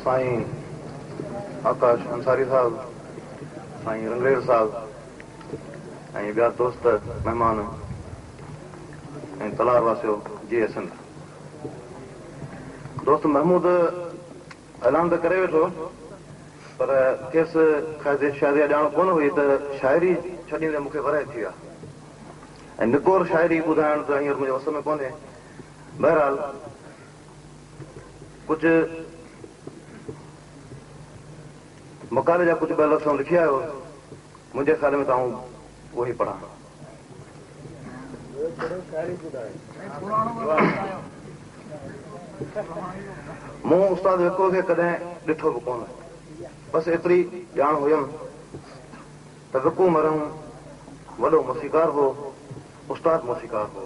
साईं आकाश अंसारी साहब, साईं रंगरेर साहब ऐं ॿिया दोस्त महिमान ऐं तलार वासियो जी सिंध। दोस्त महमूद ऐलान त करे वेठो, पर खेसि शायदि ॼाण कोन हुई त शाइरी छॾींदे मूंखे वराए थी विया ऐं निकोर शाइरी ॿुधाइण त हींअर मुंहिंजे वस में कोन्हे। बहरहाल कुझु मकाले जा कुझु ॿ लफ़्ज़ लिखी आयो, मुंहिंजे ख़्याल में तव्हां उहो ई पढ़ा। मूं उस्ताद विको खे कॾहिं ॾिठो बि कोन, बसि एतिरी ॼाण हुयमि त विको मरम वॾो मौसीक़ार हो, उस्ताद मौसीक़ार हो,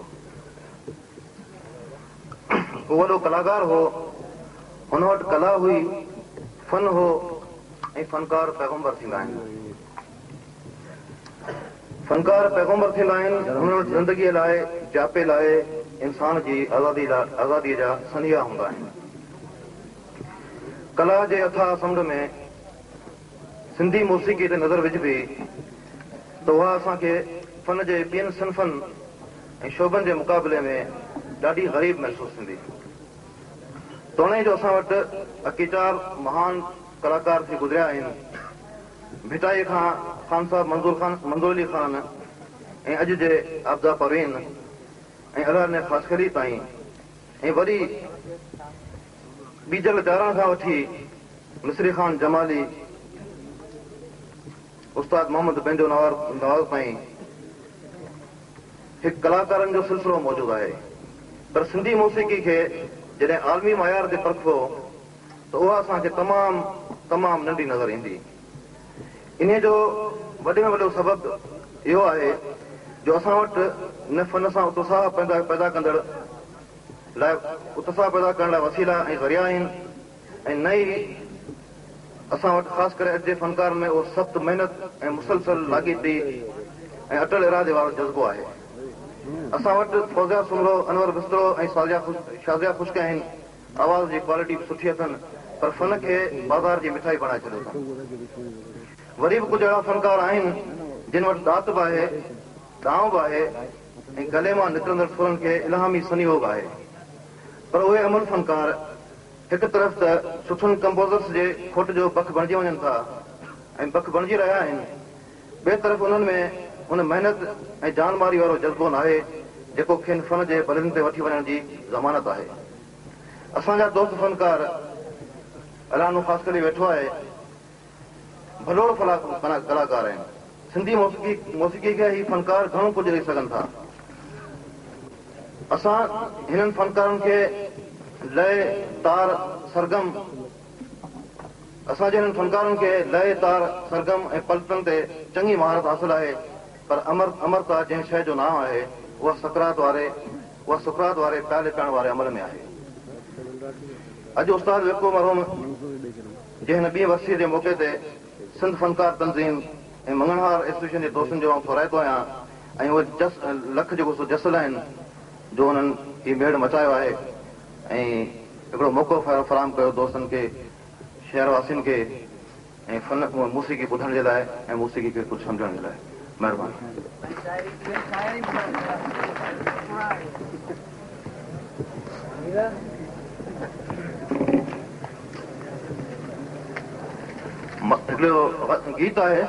उहो वॾो कलाकार हो। हुन वटि कला हुई, फन हो ऐं फनकार पैगम्बर थींदा आहिनि। फनकार पैगम्बर थींदा आहिनि, हुन वटि ज़िंदगीअ लाइ जापे लाइ इंसान जी आज़ादीअ जा सनिया हूंदा आहिनि। कला जे अथाह समुंड में सिंधी मौसीक़ी ते नज़र विझबी त उहा असांखे फन जे ॿियनि सिन्फ़नि ऐं शोबनि जे मुक़ाबले में ॾाढी ग़रीब महसूसु थींदी। तोणे जो असां वटि अकीचार महान कलाकार थी गुज़रिया आहिनि, भिटाई खां ख़ान साहब मंज़ूर अली ख़ान ऐं अॼु जे आबदा परवीन ऐं अलाह ने ख़ासखली ताईं ऐं वरी बीजल चारण खां वठी मिस्री ख़ान जमाली, उस्ताद मोहम्मद पंहिंजो नवाज़ ताईं हिकु कलाकारनि जो सिलसिलो मौजूदु आहे। पर सिंधी मौसीक़ी खे जॾहिं आलमी मयार ते परखिबो त उहा असांखे तमामु नंढी नज़र ईंदी। इन जो वॾे में वॾो सबबु इहो आहे जो असां वटि न फन सां उत्साह पैदा करण लाइ वसीला ऐं ज़रिया आहिनि ऐं न ई असां वटि ख़ासि करे अॼु जे फनकार में उहो सख़्तु महिनत ऐं मुसलसल लाॻीती ऐं अटल इरादे वारो जज़्बो आहे। असां वटि फौज़िया सुमरो, अनवर बिस्तरो ऐं शाज़िया ख़ुश्क आहिनि, आवाज़ जी क्वालिटी बि सुठी अथनि, पर फन खे बाज़ार जी मिठाई बणाए छॾियो अथनि। वरी बि कुझु अहिड़ा फनकार आहिनि जिन वटि दात बि आहे, दांव बि आहे ऐं गले मां निकिरंदड़ सुरनि खे इल्हामी सनीहो बि आहे। पर उहे अमल फनकार हिकु तरफ़ त सुठनि कंपोज़र्स जे खोट जो बख बणिजी वञनि था ऐं बख बणिजी रहिया आहिनि, ॿिए तरफ़ उन्हनि में उन महिनत ऐं जानमारी वारो जज़्बो न आहे जेको खेनि फन जे बलिन ते वठी वञण जी ज़मानत आहे। असांजा दोस्त फनकार अलानो ख़ासि करे वेठो आहे, भलोड़ कलाकार आहिनि। सिंधी मौसीक़ी खे ही फनकार घणो कुझु ॾेई सघनि था। असां हिननि फनकारनि खे लय तार सरगम ऐं पलटन ते चङी महारत हासिल आहे, पर अमरता जंहिं शइ जो नाम आहे उहा सुकरात वारे प्याले पियण वारे अमल में आहे। अॼु उस्ताद विको मरहूम जंहिं हिन ॿी वरसीअ जे मौक़े ते सिंध फनकार तंज़ीम ऐं मंगणहार एसोसिएशन जे दोस्तनि जो थोराइतो आहियां ऐं उहे लख जेको सो जसल आहिनि जो हुननि हीउ मेड़ मचायो आहे ऐं हिकिड़ो मौक़ो फराहम कयो दोस्तनि खे, शहरवासियुनि खे ऐं फन मौसीक़ी ॿुधण जे लाइ ऐं मौसीक़ी खे कुझु सम्झण जे लाइ। महिरबानी। हिकिड़ो गीत आहे